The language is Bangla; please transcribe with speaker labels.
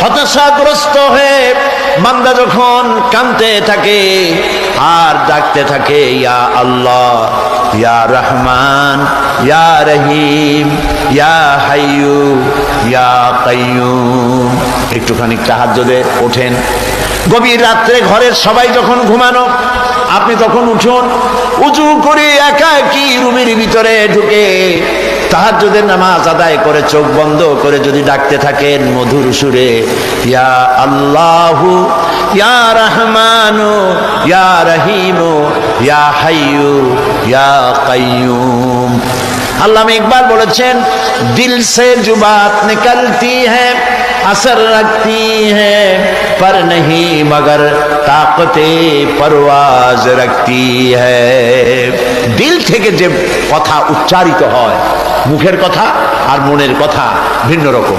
Speaker 1: হতাশাগ্রস্ত হয়ে বান্দা যখন কাঁদতে থাকে আর ডাকতে থাকে, ইয়া আল্লাহ, ইয়া রহমান, ইয়া রহিম, ইয়া হাইয়ু, ইয়া কাইয়ুম। একটুখানি তাহাজ্জুদে ওঠেন, গভীর রাত্রে ঘরের সবাই যখন ঘুমানো, আপনি তখন উঠুন, উজু করে একাকী রুমের ভিতরে ঢুকে তাহাজ্জুদের নামাজ আদায় করে চোখ বন্ধ করে যদি ডাকতে থাকেন মধুর সুরে, ইয়া আল্লাহু, ইয়া রহমানু, ইয়া রহিমু, ইয়া হাইয়ু, ইয়া কাইয়ুম। আল্লামা ইকবাল বলেছেন, দিল সে जो बात निकलती है असर रखती है पर नहीं मगर ताकते परवाज रखती है। দিল থেকে যে কথা উচ্চারিত হয়, মুখের কথা আর মনের কথা ভিন্ন রকম।